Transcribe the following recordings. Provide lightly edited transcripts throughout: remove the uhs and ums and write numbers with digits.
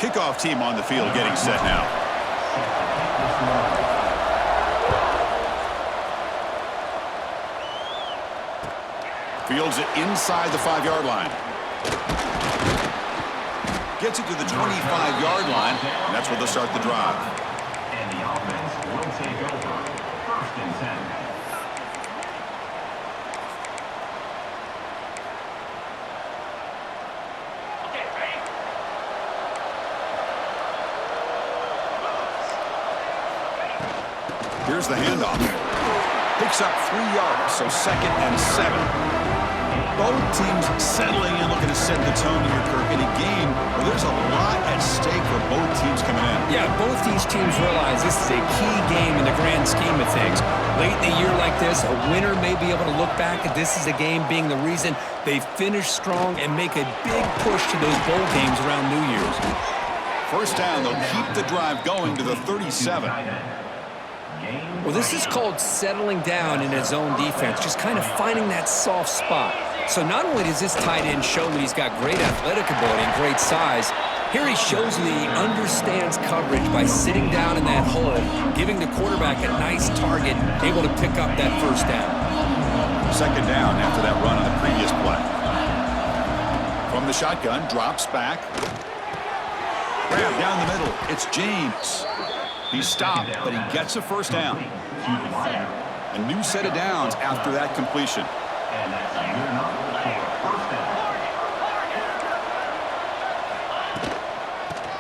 Kickoff team on the field getting set now. Fields it inside the 5-yard line. Gets it to the 25-yard line, and that's where they'll start the drive. And the offense will take over. 1st and 10. Here's the handoff. Picks up 3 yards, so 2nd and 7. Both teams settling in, looking to set the tone here, Kirk, in a game where there's a lot at stake for both teams coming in. Yeah, both these teams realize this is a key game in the grand scheme of things. Late in a year like this, a winner may be able to look back at this as a game being the reason they finish strong and make a big push to those bowl games around New Year's. 1st down, they'll keep the drive going to the 37. Well, this is called settling down in his own defense, just kind of finding that soft spot. So not only does this tight end show that he's got great athletic ability and great size, here he shows that he understands coverage by sitting down in that hole, giving the quarterback a nice target, able to pick up that 1st down. 2nd down after that run on the previous play. From the shotgun, drops back. Grab down the middle. It's James. He's stopped, but he gets a 1st down. A new set of downs after that completion. And that's good enough for 1st down.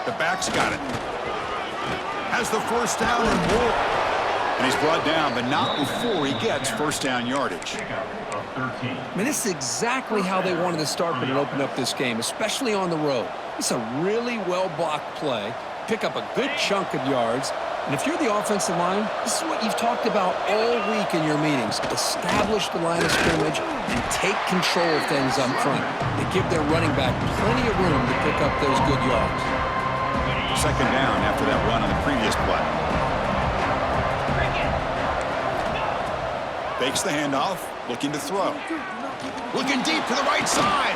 The back's got it. Has the 1st down and more. And he's brought down, but not before he gets 1st down yardage. I mean, this is exactly how they wanted to start when it opened up this game, especially on the road. It's a really well-blocked play. Pick up a good chunk of yards. And if you're the offensive line, this is what you've talked about all week in your meetings. Establish the line of scrimmage and take control of things up front. They give their running back plenty of room to pick up those good yards. 2nd down after that run on the previous play. Fakes the handoff, looking to throw. Looking deep to the right side.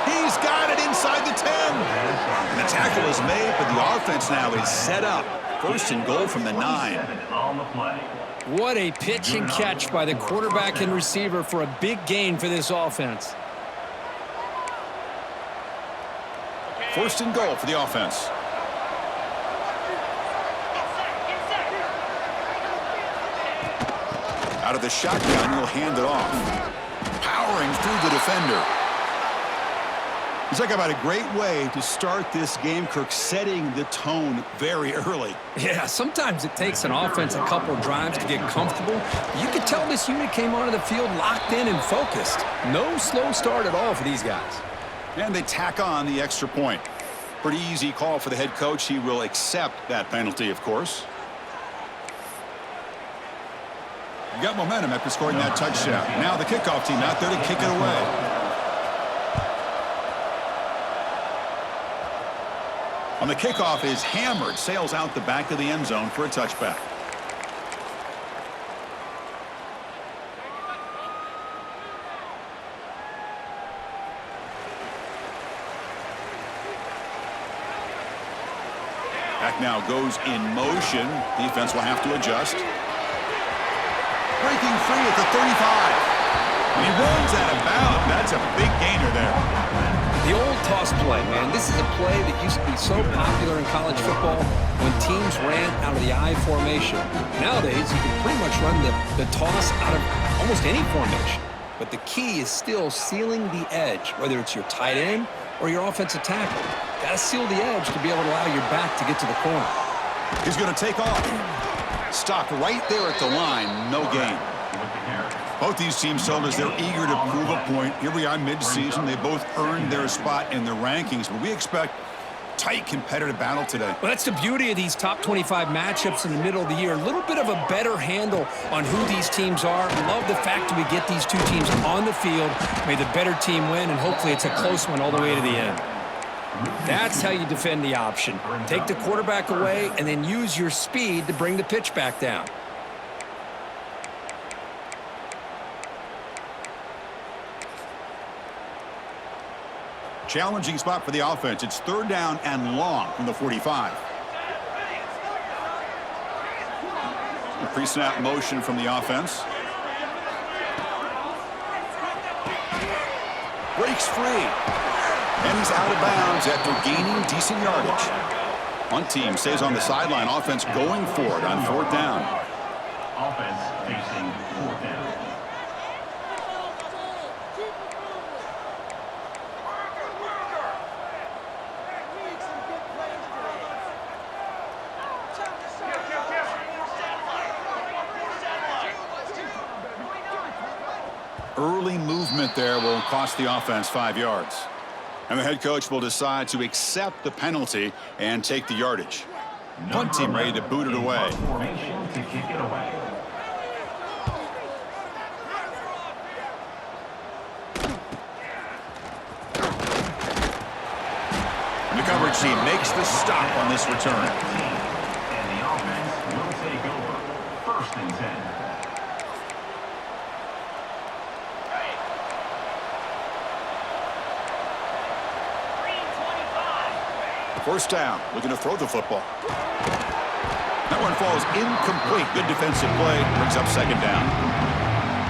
He's got it inside the 10. And the tackle is made, but the offense now is set up. 1st and goal from the 9. What a pitch and catch by the quarterback and receiver for a big gain for this offense. 1st and goal for the offense. Out of the shotgun, he'll hand it off. Powering through the defender. You talk about a great way to start this game, Kirk, setting the tone very early. Yeah, sometimes it takes an offense a couple of drives to get comfortable. You could tell this unit came onto the field locked in and focused. No slow start at all for these guys. And they tack on the extra point. Pretty easy call for the head coach. He will accept that penalty, of course. You got momentum after scoring that touchdown. Now the kickoff team out there to kick it away. On the kickoff is hammered, sails out the back of the end zone for a touchback. Back now goes in motion. Defense will have to adjust. Breaking free at the 35. And he runs out of bounds. That's a big gainer there. The old toss play, man. This is a play that used to be so popular in college football when teams ran out of the I formation. Nowadays, you can pretty much run the toss out of almost any formation. But the key is still sealing the edge, whether it's your tight end or your offensive tackle. Got to seal the edge to be able to allow your back to get to the corner. He's going to take off. Stopped right there at the line. No gain. Both these teams told us they're eager to prove a point. Here we are mid-season. They both earned their spot in the rankings, but we expect tight competitive battle today. Well, that's the beauty of these top 25 matchups in the middle of the year. A little bit of a better handle on who these teams are. Love the fact that we get these two teams on the field. May the better team win, and hopefully it's a close one all the way to the end. That's how you defend the option. Take the quarterback away and then use your speed to bring the pitch back down. Challenging spot for the offense. It's third down and long from the 45. A pre-snap motion from the offense. Breaks free. And he's out of bounds after gaining decent yardage. One team stays on the sideline. Offense going for it on fourth down. Offense facing fourth down. Early movement there will cost the offense 5 yards. And the head coach will decide to accept the penalty and take the yardage. Punt team ready to boot it away. Formation to kick it away. And the coverage team makes the stop on this return. And the offense will take over. First and 10. First down, looking to throw the football. That one falls incomplete. Good defensive play, brings up second down.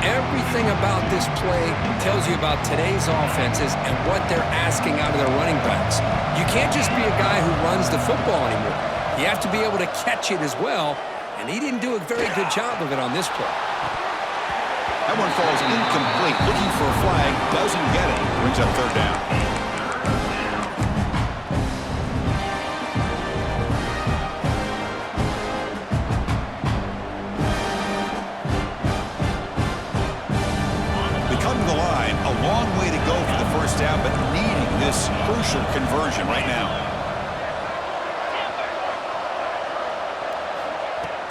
Everything about this play tells you about today's offenses and what they're asking out of their running backs. You can't just be a guy who runs the football anymore. You have to be able to catch it as well, and he didn't do a very good job of it on this play. That one falls incomplete. Looking for a flag, doesn't get it. Brings up third down. A long way to go for the first down, but needing this crucial conversion right now.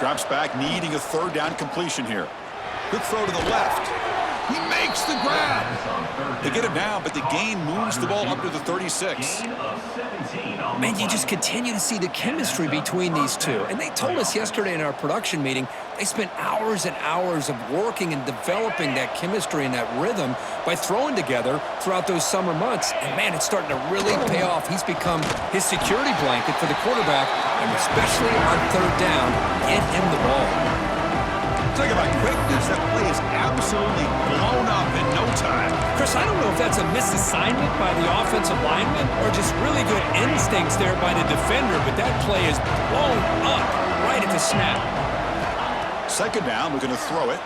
Drops back, needing a third down completion here. Quick throw to the left. He makes the grab. They get him down, but the gain moves the ball up to the 36. Man, you just continue to see the chemistry between these two. And they told us yesterday in our production meeting, they spent hours and hours of working and developing that chemistry and that rhythm by throwing together throughout those summer months. And, man, it's starting to really pay off. He's become his security blanket for the quarterback, and especially on third down, get him the ball. Talk about quickness. That play is absolutely blown up in no time. Chris, I don't know if that's a misassignment by the offensive lineman or just really good instincts there by the defender, but that play is blown up right at the snap. Second down, we're going to throw it.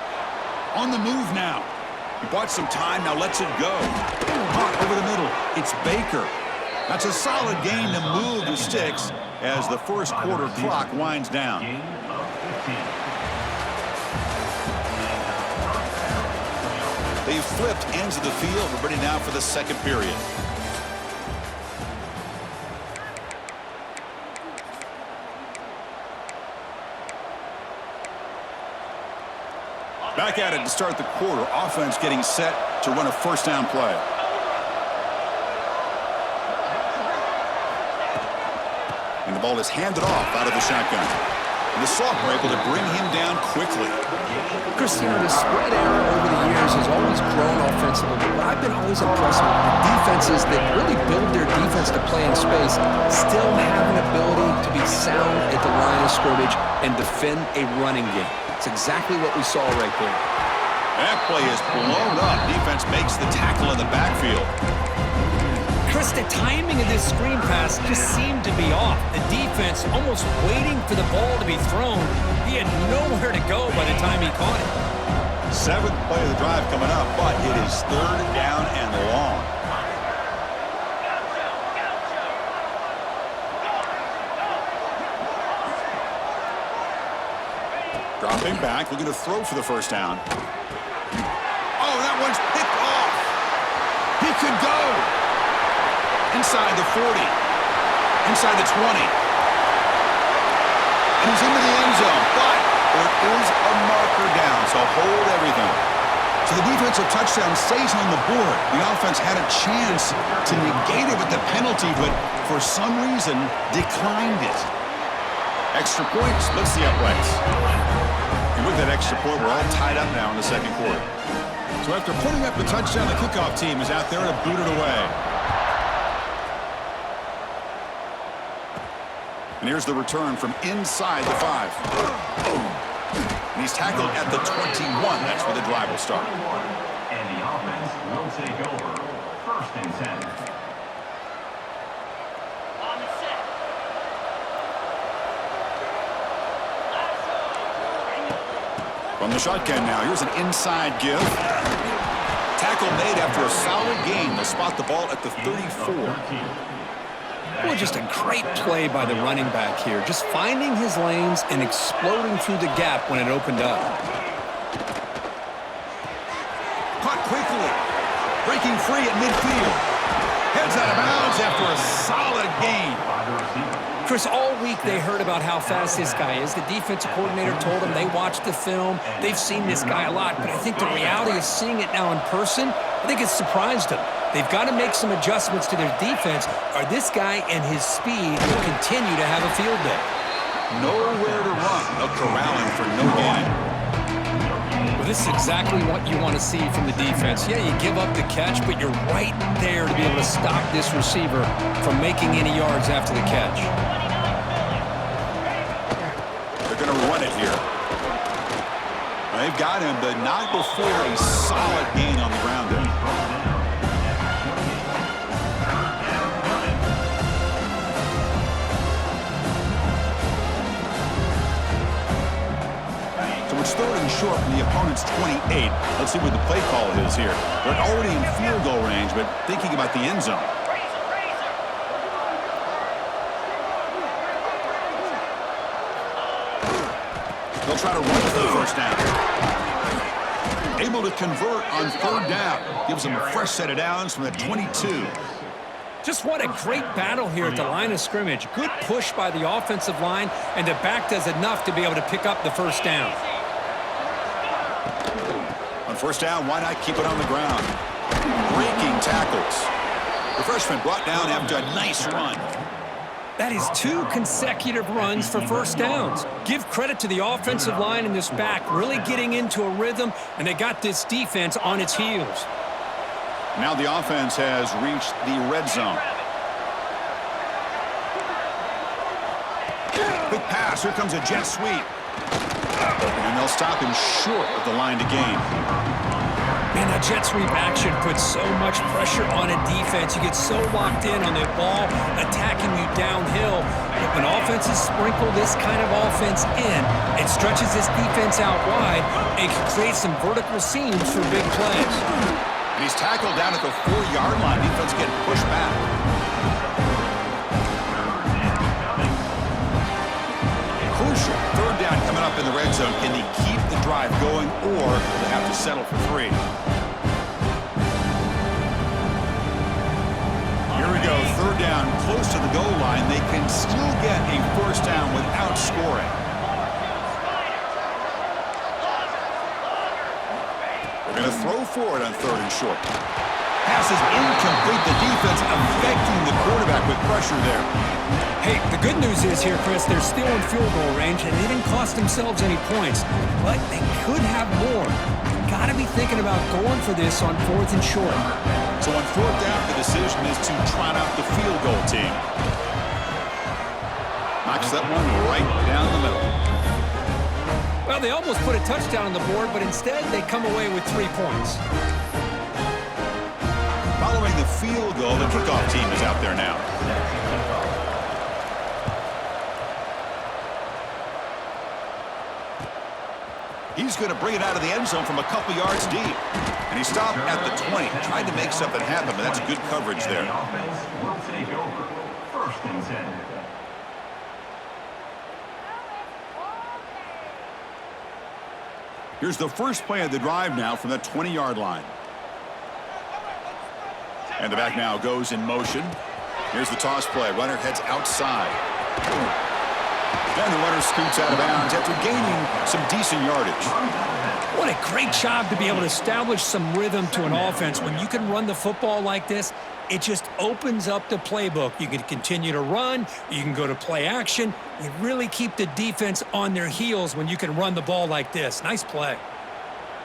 On the move now. He bought some time, now lets it go. Hot over the middle. It's Baker. That's a solid gain to move the sticks as the first quarter clock winds down. They've flipped ends of the field. We're ready now for the second period. Back at it to start the quarter. Offense getting set to run a first down play. And the ball is handed off out of the shotgun. And the sophomore able to bring him down quickly. Chris, the spread error over the years has always grown offensively, but I've been always impressed with the defenses that really build their defense to play in space, still have an ability to be sound at the line of scrimmage and defend a running game. It's exactly what we saw right there. That play is blown up. Defense makes the tackle in the backfield. Chris, the timing of this screen pass just seemed to be off. The defense almost waiting for the ball to be thrown. He had nowhere to go by the time he caught it. Seventh play of the drive coming up, but it is third down and long. Dropping back, looking to throw for the first down. Oh, that one's picked off. He could go. Inside the 40. Inside the 20. And he's into the end zone, but there is a marker down, so hold everything. So the defensive touchdown stays on the board. The offense had a chance to negate it with the penalty, but for some reason declined it. Extra point splits the uprights. And with that extra point, we're all tied up now in the second quarter. So after putting up the touchdown, the kickoff team is out there to boot it away. And here's the return from inside the 5. And he's tackled at the 21. That's where the drive will start. And the offense will take over. First and 10. From the shotgun now, here's an inside give. Tackle made after a solid gain. They'll spot the ball at the 34. Well, just a great play by the running back here. Just finding his lanes and exploding through the gap when it opened up. Caught quickly. Breaking free at midfield. Heads out of bounds after a solid gain. Chris, all week they heard about how fast this guy is. The defensive coordinator told them they watched the film. They've seen this guy a lot, but I think the reality is seeing it now in person, I think it's surprised them. They've got to make some adjustments to their defense, or this guy and his speed will continue to have a field day. Nowhere to run. They'll corral him for no gain. Well, this is exactly what you want to see from the defense. Yeah, you give up the catch, but you're right there to be able to stop this receiver from making any yards after the catch. They're going to run it here. They've got him, but not before a solid gain on the ground there. It's third and short from the opponent's 28. Let's see what the play call is here. They're already in field goal range, but thinking about the end zone. They'll try to run for the first down. Able to convert on third down. Gives them a fresh set of downs from the 22. Just what a great battle here at the line of scrimmage. Good push by the offensive line, and the back does enough to be able to pick up the first down. On first down, why not keep it on the ground? Breaking tackles. The freshman brought down after a nice run. That is 2 consecutive runs for first downs. Give credit to the offensive line and this back really getting into a rhythm, and they got this defense on its heels. Now the offense has reached the red zone. Quick pass. Here comes a jet sweep. And they'll stop him short of the line to gain. Man, that jet sweep action puts so much pressure on a defense. You get so locked in on the ball attacking you downhill. But when offenses sprinkle this kind of offense in, it stretches this defense out wide and can create some vertical seams for big plays. And he's tackled down at the 4-yard line. Defense getting pushed back. Crucial. Third down coming up in the red zone. Can they keep the drive going, or they have to settle for 3? Here we go. Third down close to the goal line. They can still get a first down without scoring. They're going to throw for it on third and short. Pass is incomplete. The defense affecting the quarterback with pressure there. Hey, the good news is here, Chris, they're still in field goal range, and they didn't cost themselves any points, but they could have more. You've got to be thinking about going for this on fourth and short. So on fourth down, the decision is to trot out the field goal team. Knocks that one right down the middle. Well, they almost put a touchdown on the board, but instead they come away with 3 points. Following the field goal, the kickoff team is out there now. He's going to bring it out of the end zone from a couple yards deep. And he stopped at the 20. Tried to make something happen, but that's good coverage there. The offense will take over. First and 10. Here's the first play of the drive now from the 20-yard line. And the back now goes in motion. Here's the toss play. Runner heads outside. Then the runner scoots out of bounds after gaining some decent yardage. What a great job to be able to establish some rhythm to an offense. When you can run the football like this, it just opens up the playbook. You can continue to run. You can go to play action. You really keep the defense on their heels when you can run the ball like this. Nice play.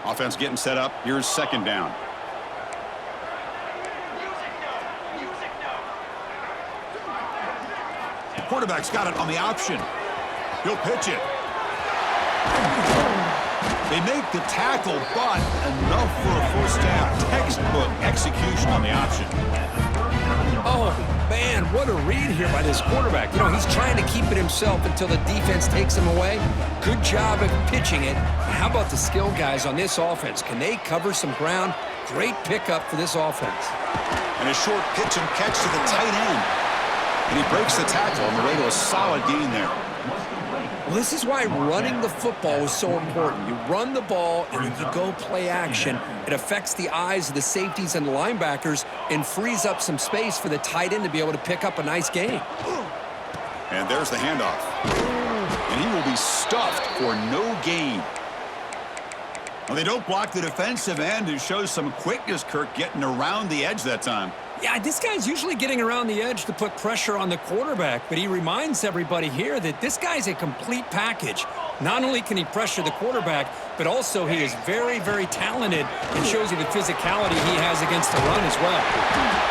Offense getting set up. Here's second down. Quarterback's got it on the option. He'll pitch it. They make the tackle, but enough for a first down. Textbook execution on the option. Oh, man, what a read here by this quarterback. You know, he's trying to keep it himself until the defense takes him away. Good job of pitching it. How about the skill guys on this offense? Can they cover some ground? Great pickup for this offense. And a short pitch and catch to the tight end. And he breaks the tackle on the way to a solid gain there. Well, this is why running the football is so important. You run the ball, and then you go play action. It affects the eyes of the safeties and the linebackers and frees up some space for the tight end to be able to pick up a nice gain. And there's the handoff. And he will be stuffed for no gain. Well, they don't block the defensive end, who shows some quickness, Kirk, getting around the edge that time. Yeah, this guy's usually getting around the edge to put pressure on the quarterback, but he reminds everybody here that this guy's a complete package. Not only can he pressure the quarterback, but also he is very, very talented and shows you the physicality he has against the run as well.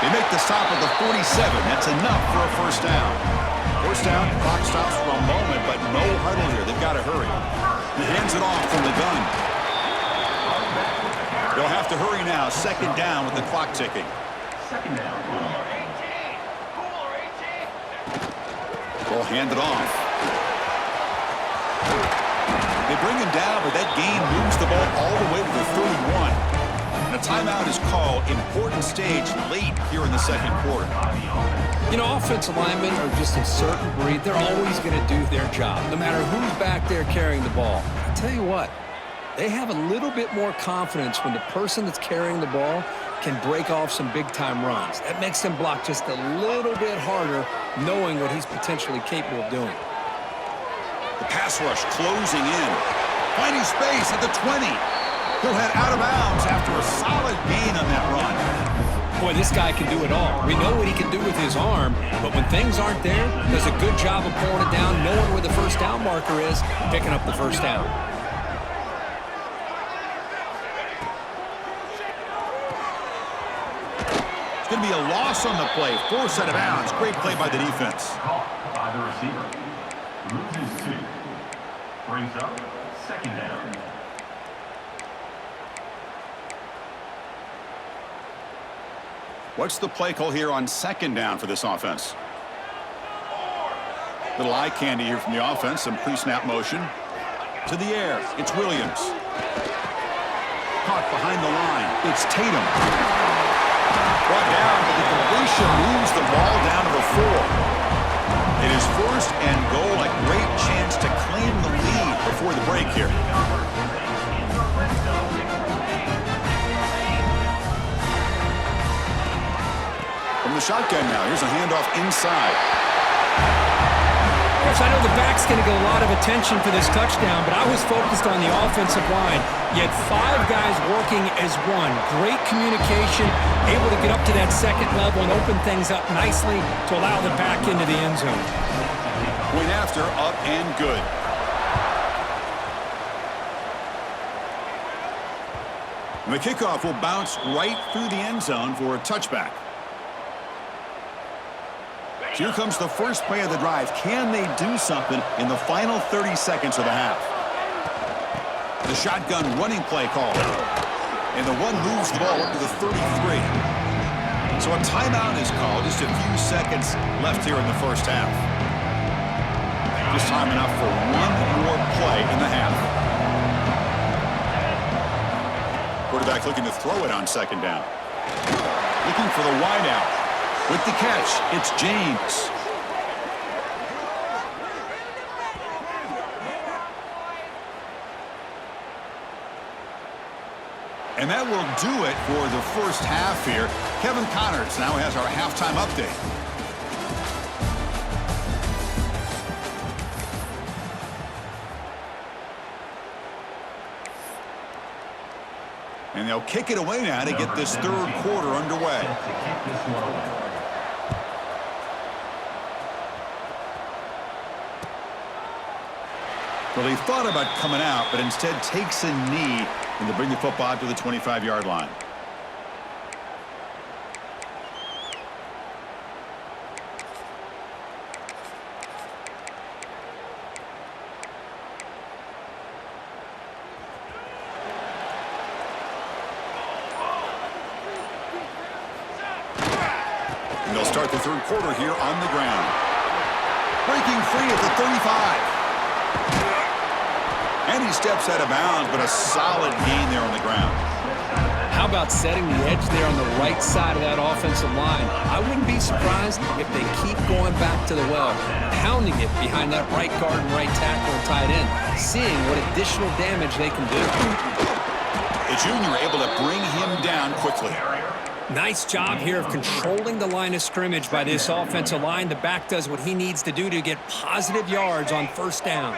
They make the stop at the 47. That's enough for a first down. First down, clock stops for a moment, but no huddle here. They've got to hurry. He hands it off from the gun. They'll have to hurry now. Second down with the clock ticking. Second down. They'll hand it off. They bring him down, but that gain moves the ball all the way to the 31. And a timeout is called. Important stage late here in the second quarter. You know, offensive linemen are just a certain breed. They're always going to do their job, no matter who's back there carrying the ball. I tell you what, they have a little bit more confidence when the person that's carrying the ball can break off some big-time runs. That makes them block just a little bit harder, knowing what he's potentially capable of doing. The pass rush closing in. Finding space at the 20. He'll head out of bounds after a solid gain on that run. Boy, this guy can do it all. We know what he can do with his arm, but when things aren't there, does a good job of pulling it down, knowing where the first down marker is, picking up the first down. It's going to be a loss on the play. Forced out of bounds. Great play by the defense. Caught by the receiver. Loses 2. Brings up second down. What's the play call here on second down for this offense? Little eye candy here from the offense. Some pre-snap motion. To the air. It's Williams. Caught behind the line. It's Tatum. Brought down, but the completion moves the ball down to the 4. It is first and goal. A great chance to claim the lead before the break here. From the shotgun now. Here's a handoff inside. Coach, I know the back's going to get a lot of attention for this touchdown, but I was focused on the offensive line. You had 5 guys working as one. Great communication, able to get up to that second level and open things up nicely to allow the back into the end zone. Point after, up and good. And the kickoff will bounce right through the end zone for a touchback. Here comes the first play of the drive. Can they do something in the final 30 seconds of the half? The shotgun running play call. And the one moves the ball up to the 33. So a timeout is called. Just a few seconds left here in the first half. Just time enough for one more play in the half. Quarterback looking to throw it on second down. Looking for the wide out. With the catch, it's James. And that will do it for the first half here. Kevin Connors now has our halftime update. And they'll kick it away now to get this third quarter underway. Well, he thought about coming out, but instead takes a knee and to bring the football out to the 25-yard line. the third quarter here on the ground. Breaking free at the 35. And he steps out of bounds, but a solid gain there on the ground. How about setting the edge there on the right side of that offensive line? I wouldn't be surprised if they keep going back to the well, pounding it behind that right guard and right tackle and tight end, seeing what additional damage they can do. The junior able to bring him down quickly. Nice job here of controlling the line of scrimmage by this offensive line. The back does what he needs to do to get positive yards on first down.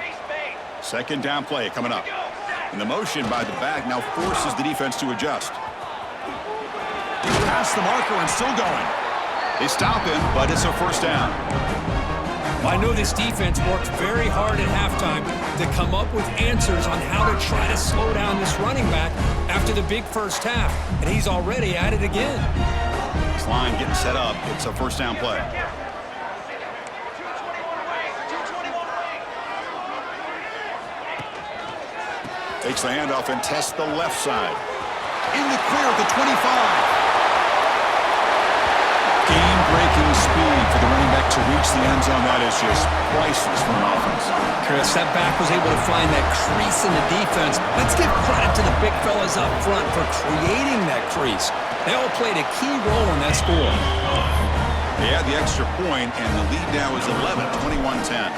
Second down play coming up. And the motion by the back now forces the defense to adjust. Past the marker and still going. They stop him, but it's a first down. I know this defense worked very hard at halftime to come up with answers on how to try to slow down this running back after the big first half, and he's already at it again. This line getting set up. It's a first down play. Takes the handoff and tests the left side. In the clear at the 25. Game-breaking speed for the running back to reach the end zone. That is just priceless for an offense. Chris, that back was able to find that crease in the defense. Let's give credit to the big fellas up front for creating that crease. They all played a key role in that score. They had the extra point, and the lead now is 11, 21-10.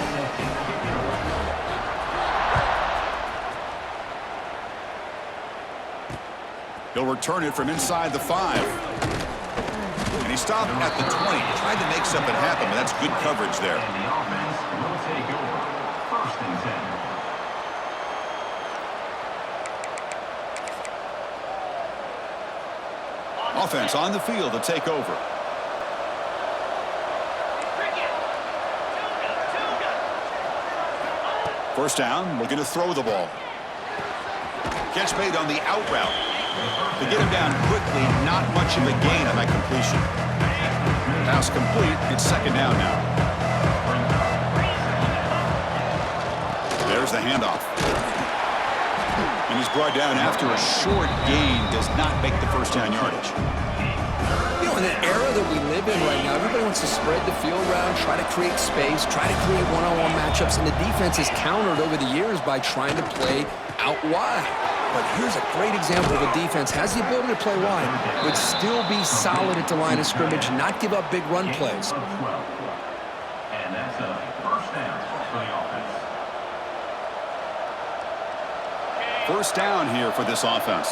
He'll return it from inside the 5. And he stopped at the 20. Tried to make something happen, but that's good coverage there. And the offense will take over. First and 10. Offense on the field to take over. First down, looking to throw the ball. Catch made on the out route. To get him down quickly, not much of a gain on that completion. Pass complete. It's second down now. There's the handoff. And he's brought down after a short gain. Does not make the first down yardage. You know, in the era that we live in right now, everybody wants to spread the field around, try to create space, try to create one-on-one matchups, and the defense has countered over the years by trying to play out wide. But here's a great example of a defense has the ability to play wide, but still be solid at the line of scrimmage, not give up big run plays. And that's a first down for the offense. First down here for this offense.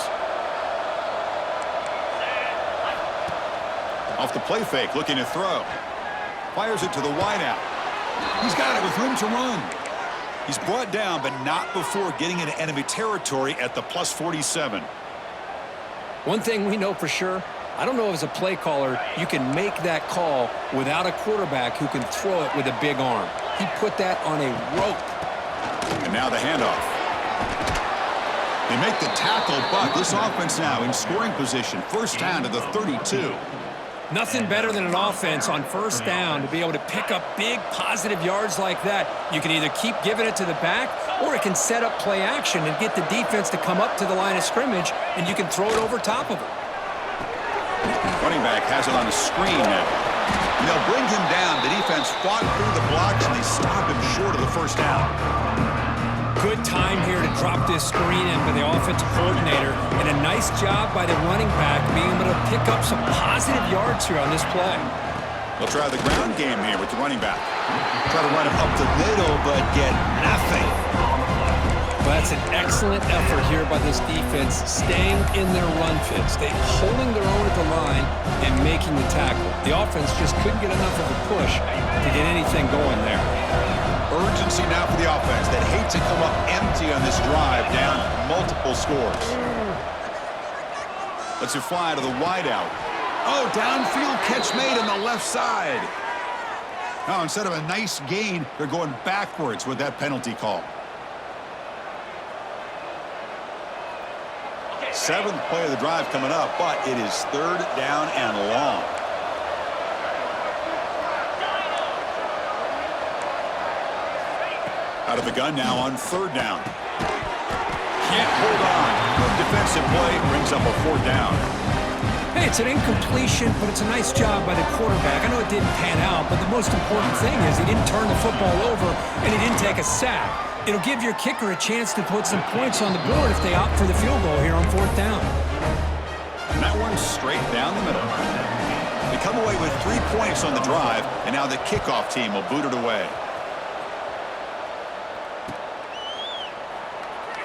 Off the play fake, looking to throw. Fires it to the wideout. He's got it with room to run. He's brought down, but not before getting into enemy territory at the plus 47. One thing we know for sure, I don't know if as a play caller you can make that call without a quarterback who can throw it with a big arm. He put that on a rope. And now the handoff. They make the tackle, but this offense now in scoring position. First down to the 32. Nothing better than an offense on first down to be able to pick up big positive yards like that. You can either keep giving it to the back, or it can set up play action and get the defense to come up to the line of scrimmage, and you can throw it over top of it. Running back has it on a screen now. And they'll bring him down. The defense fought through the blocks, and they stop him short of the first down. Good time here to drop this screen in by the offensive coordinator, and a nice job by the running back being able to pick up some positive yards here on this play. They'll try the ground game here with the running back. Try to run him up the middle, but get nothing. Well, that's an excellent effort here by this defense, staying in their run fits. They holding their own at the line and making the tackle. The offense just couldn't get enough of a push to get anything going there. Urgency now for the offense that hate to come up empty on this drive, down multiple scores. Let's it fly to the wideout. Oh, downfield catch made on the left side. Now, instead of a nice gain, they're going backwards with that penalty call. Seventh play of the drive coming up, but it is third down and long. Out of the gun now on third down. Can't hold on. Good defensive play brings up a fourth down. Hey, it's an incompletion, but it's a nice job by the quarterback. I know it didn't pan out, but the most important thing is he didn't turn the football over and he didn't take a sack. It'll give your kicker a chance to put some points on the board if they opt for the field goal here on 4th down. And that one's straight down the middle. They come away with 3 points on the drive, and now the kickoff team will boot it away.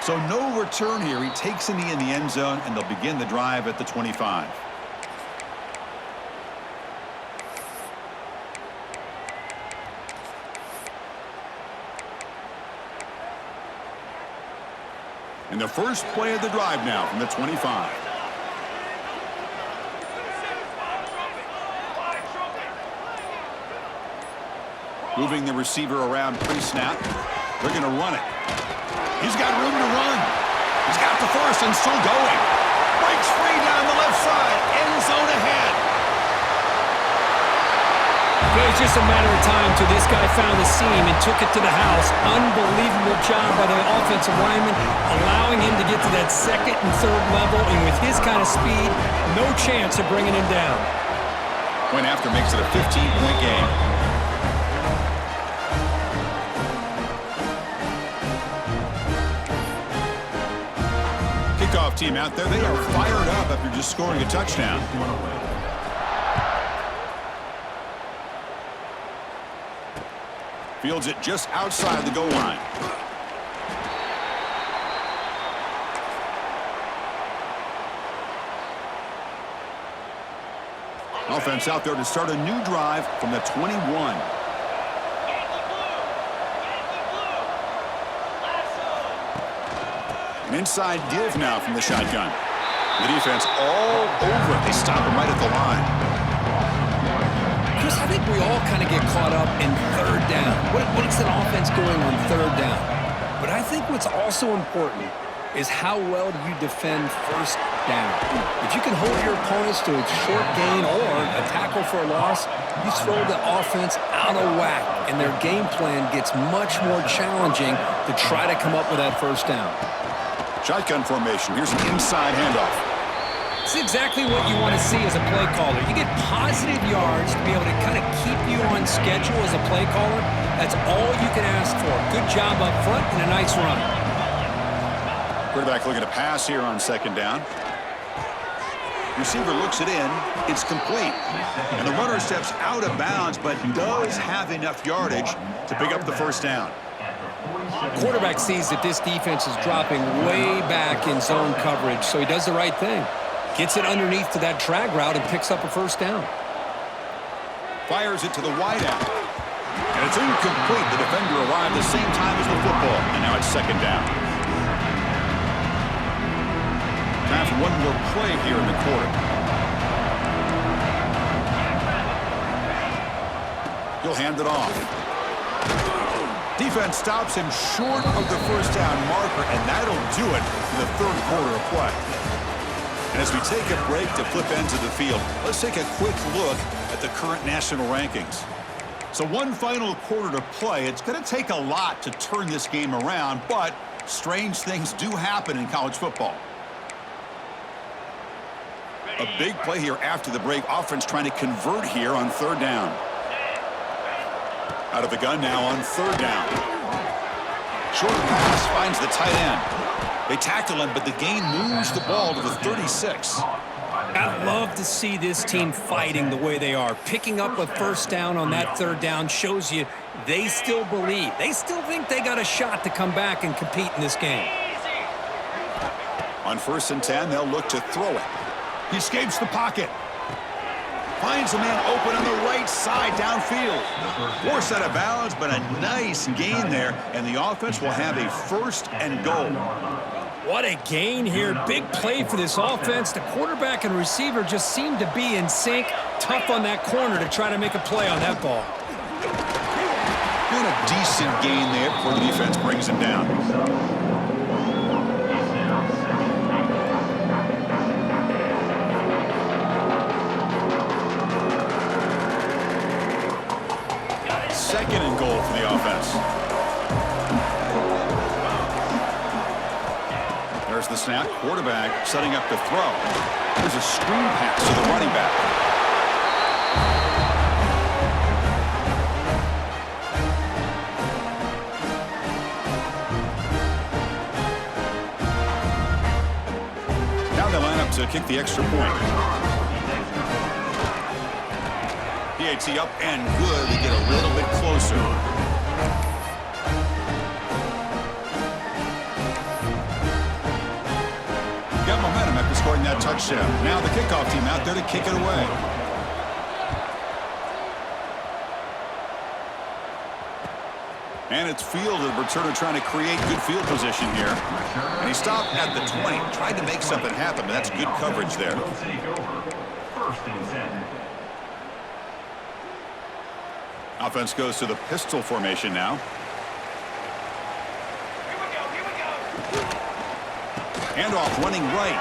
So no return here. He takes a knee in the end zone, and they'll begin the drive at the 25. And the first play of the drive now from the 25. Moving the receiver around pre-snap. They're going to run it. He's got room to run. He's got the first and still going. Breaks free down the left side. End zone ahead. It was just a matter of time till this guy found the seam and took it to the house. Unbelievable job by the offensive lineman, allowing him to get to that 2nd and 3rd level, and with his kind of speed, no chance of bringing him down. Point after makes it a 15-point game. Kickoff team out there, they are fired up after just scoring a touchdown. Fields it just outside the goal line. Offense out there to start a new drive from the 21. An inside give now from the shotgun. The defense all over it. They stop him right at the line. Chris, I think we all kind of get caught up in 3rd down. What's an offense going on 3rd down? But I think what's also important is how well do you defend 1st down. If you can hold your opponents to a short gain or a tackle for a loss, you throw the offense out of whack, and their game plan gets much more challenging to try to come up with that 1st down. Shotgun formation. Here's an inside handoff. It's exactly what you want to see as a play caller. You get positive yards to be able to kind of keep you on schedule as a play caller. That's all you can ask for. Good job up front and a nice run. Quarterback looking to pass here on 2nd down. Receiver looks it in. It's complete. And the runner steps out of bounds, but does have enough yardage to pick up the 1st down. Quarterback sees that this defense is dropping way back in zone coverage, so he does the right thing. Gets it underneath to that drag route and picks up a 1st down. Fires it to the wideout. And it's incomplete. The defender arrived the same time as the football. And now it's 2nd down. Time for one more play here in the quarter. He'll hand it off. Defense stops him short of the 1st down marker, and that'll do it for the 3rd quarter of play. And as we take a break to flip ends of the field, let's take a quick look at the current national rankings. So one final quarter to play. It's going to take a lot to turn this game around, but strange things do happen in college football. A big play here after the break. Offense trying to convert here on 3rd down. Out of the gun now on 3rd down. Short pass finds the tight end. They tackle him, but the gain moves the ball to the 36. I love to see this team fighting the way they are. Picking up a 1st down on that 3rd down shows you they still believe. They still think they got a shot to come back and compete in this game. On 1st and 10, they'll look to throw it. He escapes the pocket. Finds a man open on the right side downfield. Forced out of bounds, but a nice gain there, and the offense will have a 1st and goal. What a gain here. Big play for this offense. The quarterback and receiver just seem to be in sync. Tough on that corner to try to make a play on that ball. Doing a decent gain there before the defense brings him down. Second and goal for the offense. There's the snap. Quarterback setting up to throw. There's a screen pass to the running back. Now they line up to kick the extra point. PAT up and good. They get a little bit closer. Got momentum after scoring that touchdown. Now the kickoff team out there to kick it away. And it's fielded. Returner trying to create good field position here. And he stopped at the 20. Tried to make something happen, but that's good coverage there. First and 10. Offense goes to the pistol formation now. Handoff running right.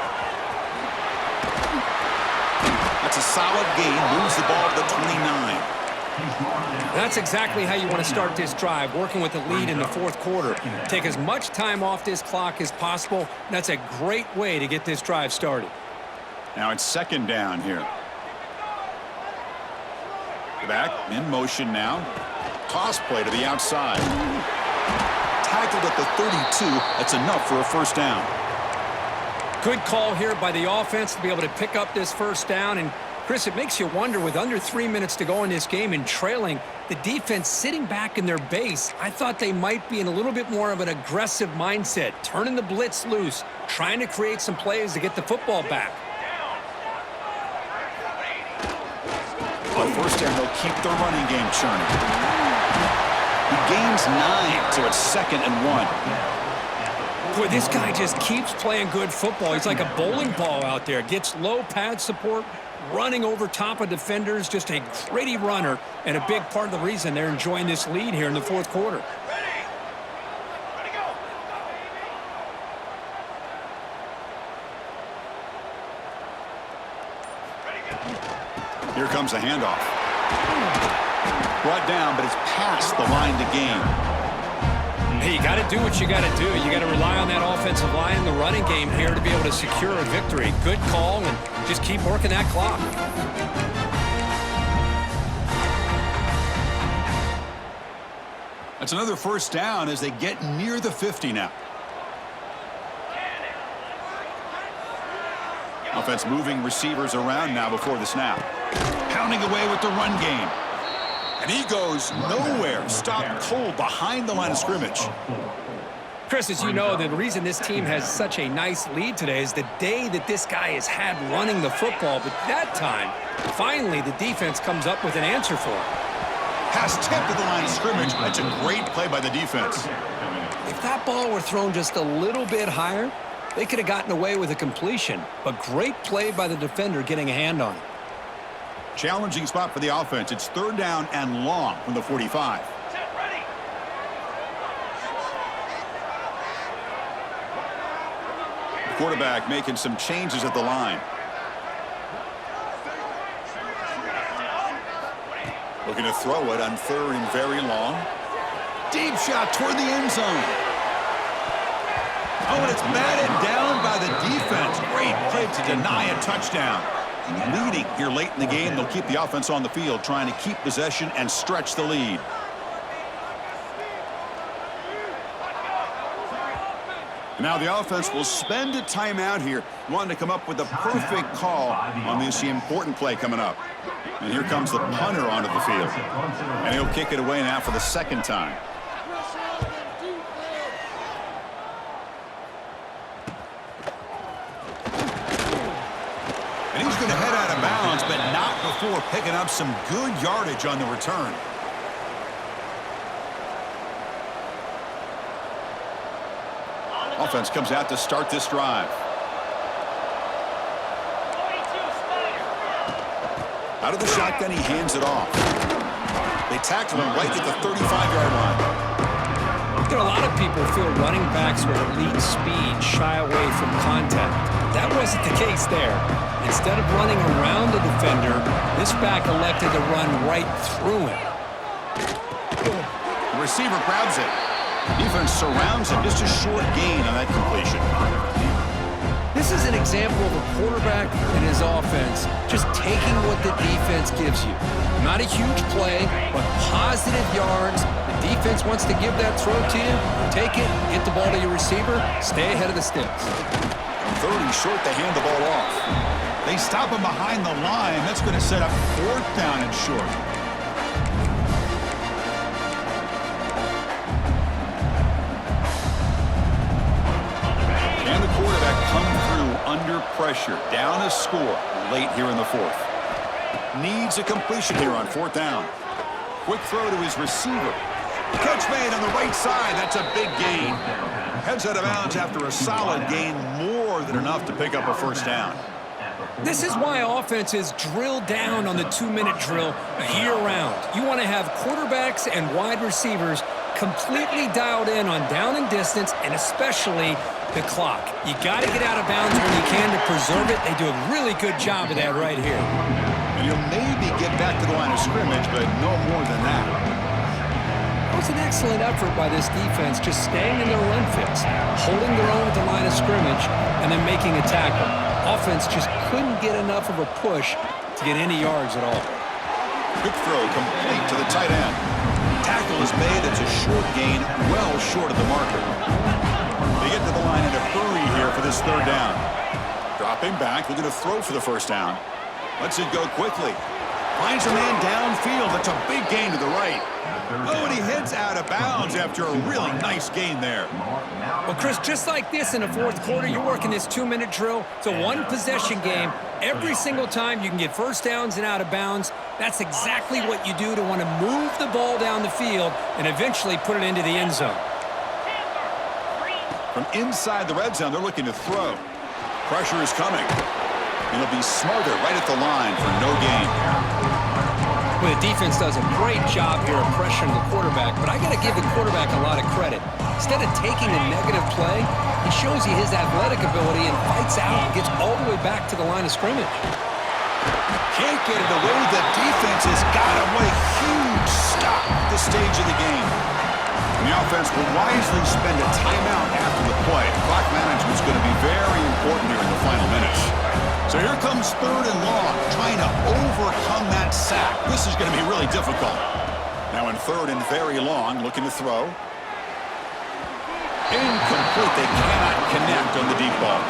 That's a solid gain. Moves the ball to the 29. That's exactly how you want to start this drive, working with the lead in the fourth quarter. Take as much time off this clock as possible. That's a great way to get this drive started. Now it's second down here. Back in motion now. Toss play to the outside. Tackled at the 32. That's enough for a first down. Good call here by the offense to be able to pick up this first down. And, Chris, it makes you wonder, with under 3 minutes to go in this game and trailing, the defense sitting back in their base, I thought they might be in a little bit more of an aggressive mindset, turning the blitz loose, trying to create some plays to get the football back. On first down, they'll keep the running game churning. He gains 9, so it's 2nd and 1. Boy, this guy just keeps playing good football. He's like a bowling ball out there. Gets low pad support, running over top of defenders. Just a gritty runner, and a big part of the reason they're enjoying this lead here in the fourth quarter. Here comes a handoff. Brought down, but it's past the line to gain. Hey, you got to do what you got to do. You got to rely on that offensive line in the running game here to be able to secure a victory. Good call, and just keep working that clock. That's another first down as they get near the 50 now. Offense moving receivers around now before the snap. Pounding away with the run game. And he goes nowhere. Stopped cold behind the line of scrimmage. Chris, as you know, the reason this team has such a nice lead today is the day that this guy has had running the football. But that time, finally, the defense comes up with an answer for him. Pass tipped to the line of scrimmage. That's a great play by the defense. If that ball were thrown just a little bit higher, they could have gotten away with a completion. But great play by the defender getting a hand on it. Challenging spot for the offense. It's 3rd down and long from the 45. The quarterback making some changes at the line. Looking to throw it on 3rd and very long. Deep shot toward the end zone. Oh, and it's batted down by the defense. Great play to deny a touchdown. Leading here late in the game, they'll keep the offense on the field, trying to keep possession and stretch the lead. Now the offense will spend a timeout here, wanting to come up with the perfect call on this important play coming up. And here comes the punter onto the field. And he'll kick it away now for the 2nd time. And he's going to head out of bounds, but not before picking up some good yardage on the return. Offense comes out to start this drive. Out of the shotgun, he hands it off. They tackle him right at the 35-yard line. There are a lot of people feel running backs with elite speed shy away from contact. That wasn't the case there. Instead of running around the defender, this back elected to run right through him. The receiver grabs it. Defense surrounds him. Just a short gain on that completion. This is an example of a quarterback and his offense just taking what the defense gives you. Not a huge play, but positive yards. The defense wants to give that throw to you. Take it, get the ball to your receiver, stay ahead of the sticks. 30 short, they hand the ball off. They stop him behind the line. That's going to set up 4th down and short. Can the quarterback come through under pressure? Down a score late here in the 4th. Needs a completion here on 4th down. Quick throw to his receiver. Catch made on the right side. That's a big gain. Heads out of bounds after a solid gain, more than enough to pick up a 1st down. This is why offenses drill down on the 2-minute drill year-round. You want to have quarterbacks and wide receivers completely dialed in on down and distance, and especially the clock. You got to get out of bounds when you can to preserve it. They do a really good job of that right here. And you'll maybe get back to the line of scrimmage, but no more than that. It was an excellent effort by this defense, just staying in their run fits, holding their own at the line of scrimmage, and then making a tackle. Offense just couldn't get enough of a push to get any yards at all. Quick throw complete to the tight end. Tackle is made. It's a short gain, well short of the marker. They get to the line in a hurry here for this 3rd down. Dropping back, looking to throw for the 1st down. Lets it go quickly. Finds a man downfield. That's a big gain to the right. Oh, and he heads out of bounds after a really nice gain there. Well, Chris, just like this in the 4th quarter, you're working this 2-minute drill. It's a one-possession game. Every single time you can get 1st downs and out of bounds, that's exactly what you do to want to move the ball down the field and eventually put it into the end zone. From inside the red zone, they're looking to throw. Pressure is coming. It'll be Smarter right at the line for no gain. Well, the defense does a great job here of pressuring the quarterback, but I got to give the quarterback a lot of credit. Instead of taking a negative play, he shows you his athletic ability and fights out and gets all the way back to the line of scrimmage. Can't get it away. The defense has got him. What a huge stop at this stage of the game. And the offense will wisely spend a timeout after the play. Clock management is going to be very important here in the final minutes. So here comes 3rd and long, trying to overcome that sack. This is going to be really difficult. Now in 3rd and very long, looking to throw. Incomplete. They cannot connect on the deep ball.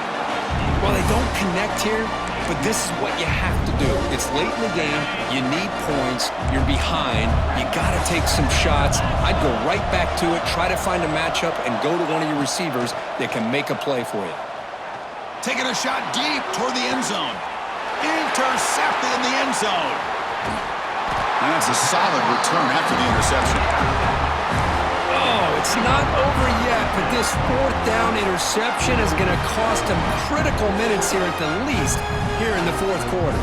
Well, they don't connect here, but this is what you have to do. It's late in the game. You need points. You're behind. You got to take some shots. I'd go right back to it, try to find a matchup, and go to one of your receivers that can make a play for you. Taking a shot deep toward the end zone. Intercepted in the end zone. And that's a solid return after the interception. Oh, it's not over yet, but this 4th down interception is going to cost him critical minutes here at the least here in the 4th quarter.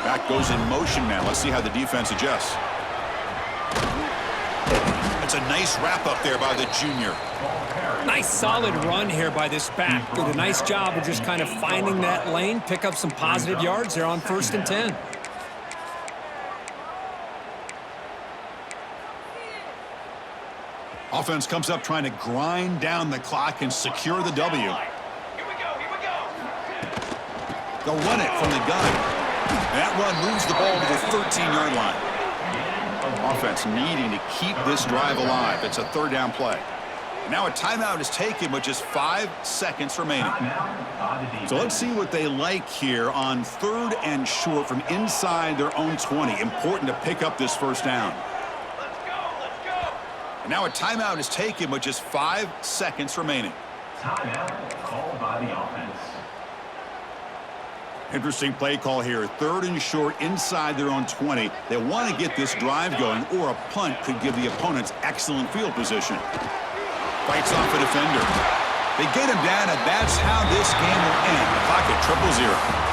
Back goes in motion now. Let's see how the defense adjusts. It's a nice wrap-up there by the junior. Nice solid run here by this back. Did a nice job of just kind of finding that lane, pick up some positive yards there on 1st and 10. Offense comes up trying to grind down the clock and secure the W. They'll run it from the gun. That run moves the ball to the 13-yard line. Offense needing to keep this drive alive. It's a 3rd down play. Now a timeout is taken with just 5 seconds remaining. So let's see what they like here on 3rd and short from inside their own 20. Important to pick up this 1st down. And now a timeout is taken with just 5 seconds remaining. Timeout called by the offense. Interesting play call here. 3rd and short inside their own 20. They want to get this drive going, or a punt could give the opponents excellent field position. Fights off a defender. They get him down, and that's how this game will end. The clock at 0-0.